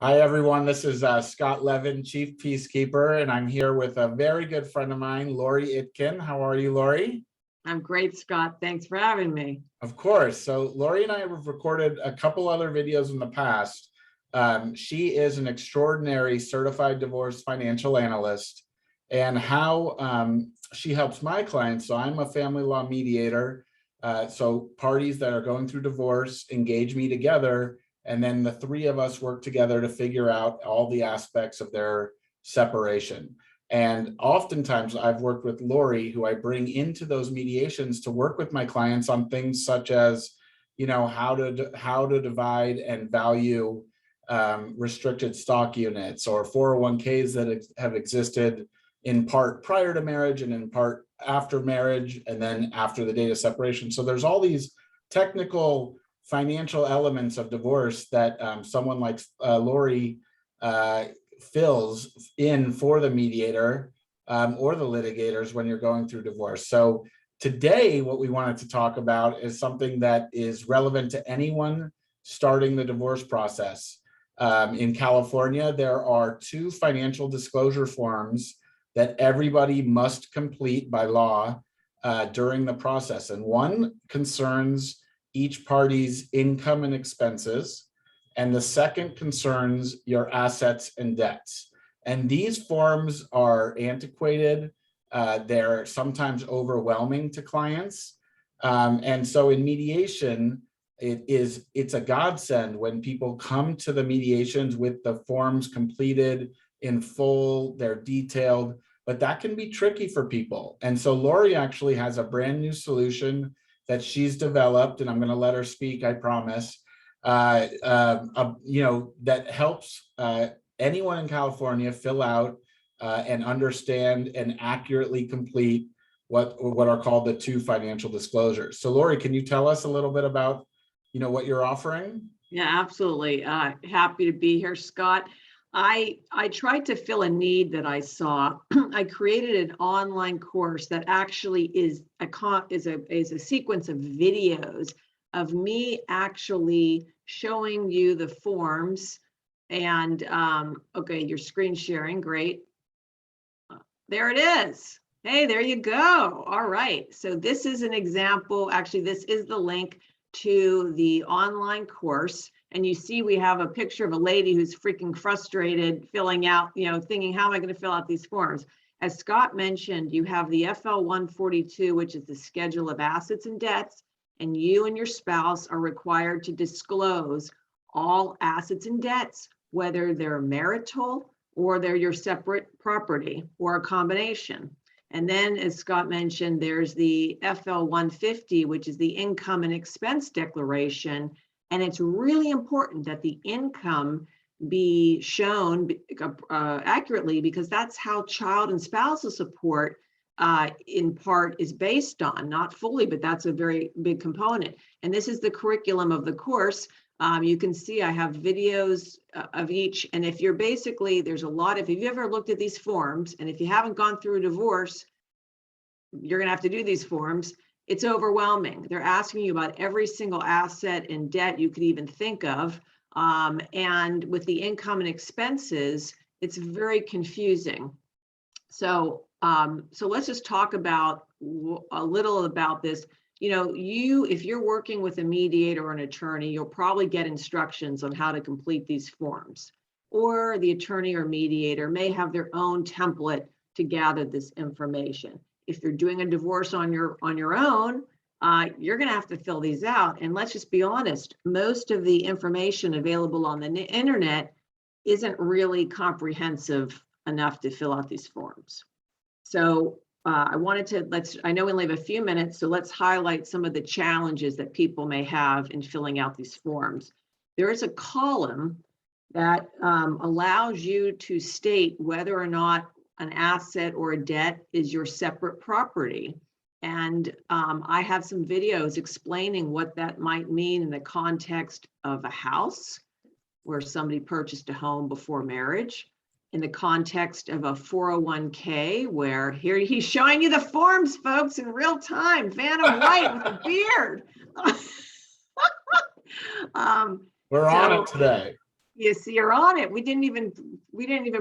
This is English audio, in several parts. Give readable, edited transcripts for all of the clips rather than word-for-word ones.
Hi, everyone. This is Scott Levin, Chief Peacekeeper, and I'm here with a very good friend of mine, Laurie Itkin. How are you, Laurie? I'm great, Scott. Thanks for having me. Of course. So Laurie and I have recorded a couple other videos in the past. She is an extraordinary certified divorce financial analyst, and how she helps my clients. So I'm a family law mediator. So parties that are going through divorce engage me together, and then the three of us work together to figure out all the aspects of their separation. And oftentimes I've worked with Laurie, who I bring into those mediations to work with my clients on things such as, how to divide and value restricted stock units or 401ks that have existed in part prior to marriage and in part after marriage and then after the date of separation. So there's all these technical financial elements of divorce that someone like Laurie fills in for the mediator or the litigators when you're going through divorce. So today, what we wanted to talk about is something that is relevant to anyone starting the divorce process. In California, there are 2 financial disclosure forms that everybody must complete by law during the process. And one concerns each party's income and expenses, and the second concerns your assets and debts. And these forms are antiquated. They're sometimes overwhelming to clients. And so in mediation, it's a godsend when people come to the mediations with the forms completed in full, they're detailed, but that can be tricky for people. And so Laurie actually has a brand new solution that she's developed, and I'm going to let her speak, I promise, that helps anyone in California fill out and understand and accurately complete what are called the 2 financial disclosures. So Laurie, can you tell us a little bit about, what you're offering? Yeah, absolutely. Happy to be here, Scott. I tried to fill a need that I saw. I created an online course that actually is a sequence of videos of me actually showing you the forms. And okay, you're screen sharing, great. There it is. Hey, there you go. All right. So this is an example. Actually, this is the link to the online course. And you see we have a picture of a lady who's freaking frustrated filling out, thinking, how am I going to fill out these forms? As Scott mentioned, you have the FL 142, which is the schedule of assets and debts, and you and your spouse are required to disclose all assets and debts, whether they're marital or they're your separate property or a combination. And then, as Scott mentioned, there's the FL 150, which is the income and expense declaration. And it's really important that the income be shown accurately, because that's how child and spousal support in part is based on, not fully, but that's a very big component. And this is the curriculum of the course. You can see I have videos of each. And if you're basically, there's a lot of, if you've ever looked at these forms, and if you haven't gone through a divorce, you're going to have to do these forms. It's overwhelming. They're asking you about every single asset and debt you could even think of. And with the income and expenses, it's very confusing. So let's just talk about a little about this. If you're working with a mediator or an attorney, you'll probably get instructions on how to complete these forms. Or the attorney or mediator may have their own template to gather this information. If you're doing a divorce on your own, you're going to have to fill these out. And let's just be honest, most of the information available on the internet isn't really comprehensive enough to fill out these forms. So I wanted to, I know we only have a few minutes, so let's highlight some of the challenges that people may have in filling out these forms. There is a column that allows you to state whether or not an asset or a debt is your separate property. And I have some videos explaining what that might mean in the context of a house where somebody purchased a home before marriage, in the context of a 401k, where here he's showing you the forms, folks, in real time, Vanna White with a beard. We're on it today. You see, you're on it. We didn't even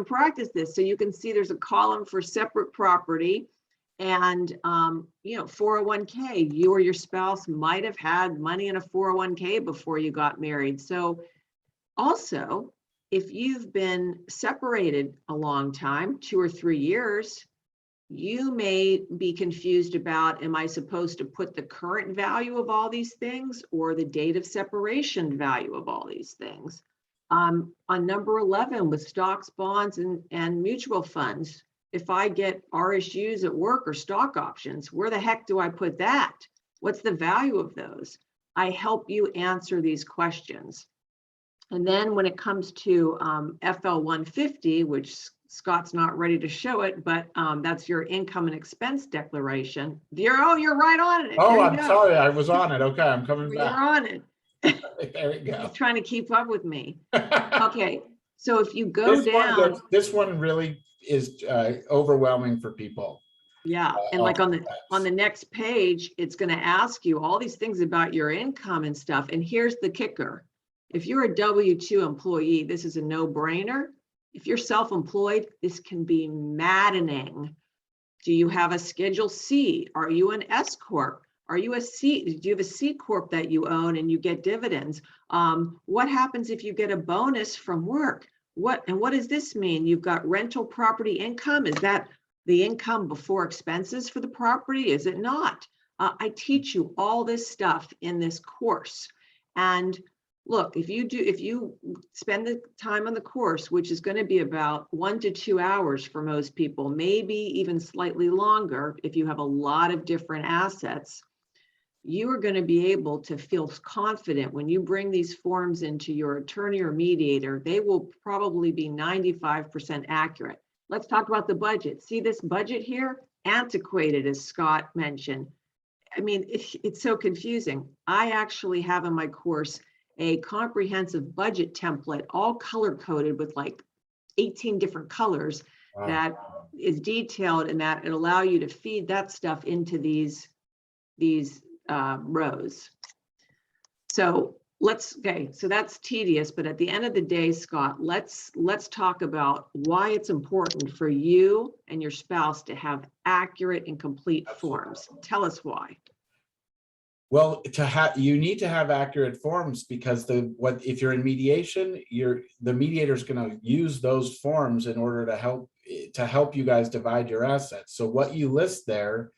practice this. So you can see there's a column for separate property, and 401k. You or your spouse might have had money in a 401k before you got married. So also, if you've been separated a long time, 2 or 3 years, you may be confused about, am I supposed to put the current value of all these things or the date of separation value of all these things? On number 11 with stocks, bonds, and mutual funds, if I get RSUs at work or stock options, where the heck do I put that? What's the value of those? I help you answer these questions. And then when it comes to FL 150, which Scott's not ready to show it, but that's your income and expense declaration. You're right on it. Oh, I'm sorry, I was on it. Okay, I'm coming back. You're on it. There we go. He's trying to keep up with me. Okay, so if you go down, this one really is overwhelming for people. yeah, and like on the next page, it's going to ask you all these things about your income and stuff. And here's the kicker: if you're a W-2 employee, this is a no-brainer. If you're self-employed, this can be maddening. Do you have a Schedule C? Are you an S Corp? Are you a C? Do you have a C Corp that you own and you get dividends? What happens if you get a bonus from work? What does this mean? You've got rental property income. Is that the income before expenses for the property? Is it not? I teach you all this stuff in this course. And look, if you spend the time on the course, which is going to be about 1 to 2 hours for most people, maybe even slightly longer if you have a lot of different assets, you are going to be able to feel confident when you bring these forms into your attorney or mediator. They will probably be 95% accurate. Let's talk about the budget. See this budget here? Antiquated, as Scott mentioned. I mean, it's so confusing. I actually have in my course a comprehensive budget template, all color coded with like 18 different colors. Wow. That is detailed, and that it allow you to feed that stuff into these rows. So so that's tedious, but at the end of the day, Scott, let's talk about why it's important for you and your spouse to have accurate and complete forms. Tell us why. Well, you need to have accurate forms, because if you're in mediation, the mediator is going to use those forms in order to help you guys divide your assets. So what you list there,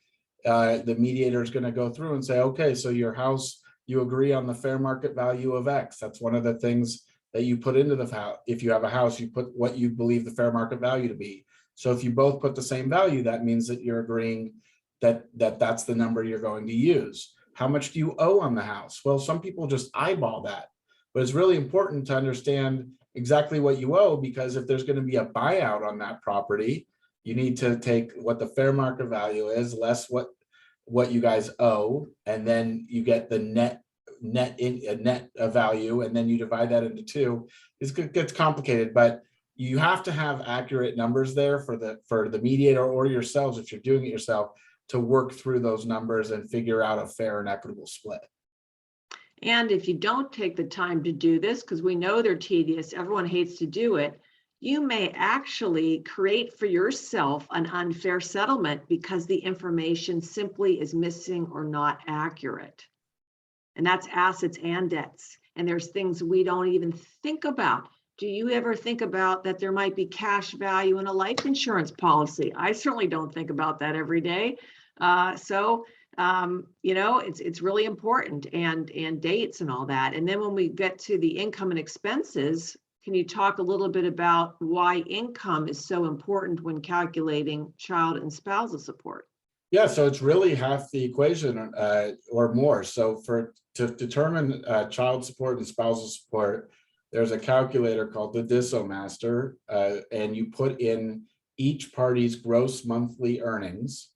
the mediator is going to go through and say, okay, so your house, you agree on the fair market value of X. That's one of the things that you put into the house. If you have a house, you put what you believe the fair market value to be. So if you both put the same value, that means that you're agreeing that that's the number you're going to use. How much do you owe on the house? Well, some people just eyeball that, but it's really important to understand exactly what you owe, because if there's going to be a buyout on that property, you need to take what the fair market value is less what you guys owe, and then you get the net value, and then you divide that into 2. It gets complicated, but you have to have accurate numbers there for the mediator or yourselves, if you're doing it yourself, to work through those numbers and figure out a fair and equitable split. And if you don't take the time to do this, because we know they're tedious, everyone hates to do it, you may actually create for yourself an unfair settlement because the information simply is missing or not accurate. And that's assets and debts. And there's things we don't even think about. Do you ever think about that there might be cash value in a life insurance policy? I certainly don't think about that every day. It's really important, and dates and all that. And then when we get to the income and expenses, can you talk a little bit about why income is so important when calculating child and spousal support? Yeah, so it's really half the equation or more. So to determine child support and spousal support, there's a calculator called the DISOmaster, and you put in each party's gross monthly earnings,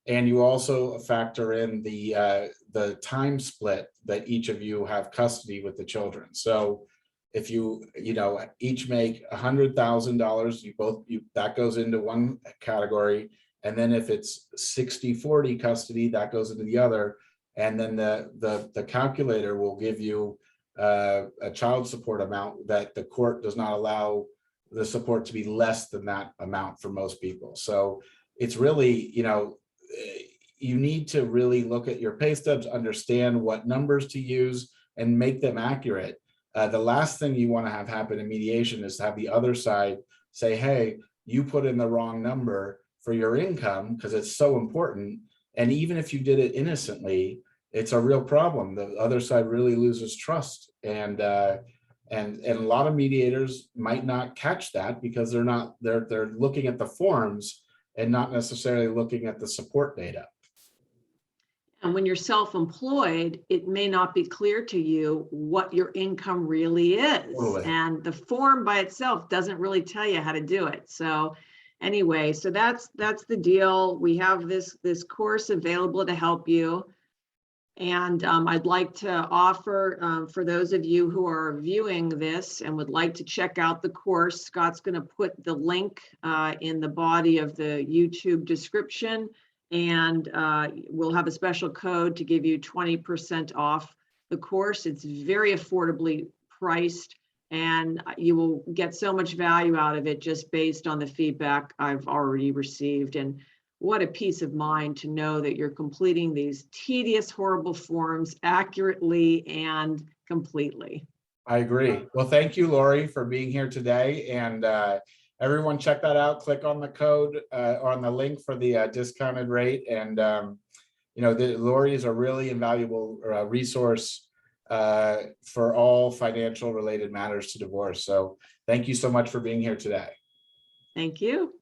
and you also factor in the time split that each of you have custody with the children. So if you each make $100,000, that goes into one category, and then if it's 60-40 custody, that goes into the other, and then the calculator will give you a child support amount that the court does not allow the support to be less than that amount for most people. So it's really, you need to really look at your pay stubs, understand what numbers to use, and make them accurate. The last thing you want to have happen in mediation is to have the other side say, hey, you put in the wrong number for your income because it's so important. And even if you did it innocently, it's a real problem. The other side really loses trust. And a lot of mediators might not catch that because they're looking at the forms and not necessarily looking at the support data. And when you're self-employed, it may not be clear to you what your income really is. Totally. And the form by itself doesn't really tell you how to do it. So anyway, so that's the deal. We have this course available to help you. And I'd like to offer, for those of you who are viewing this and would like to check out the course, Scott's going to put the link in the body of the YouTube description. And we'll have a special code to give you 20% off the course. It's very affordably priced, and you will get so much value out of it just based on the feedback I've already received. And what a peace of mind to know that you're completing these tedious, horrible forms accurately and completely. I agree. Well, thank you, Laurie, for being here today. And everyone check that out. Click on the code on the link for the discounted rate. And, Laurie is a really invaluable resource for all financial related matters to divorce. So thank you so much for being here today. Thank you.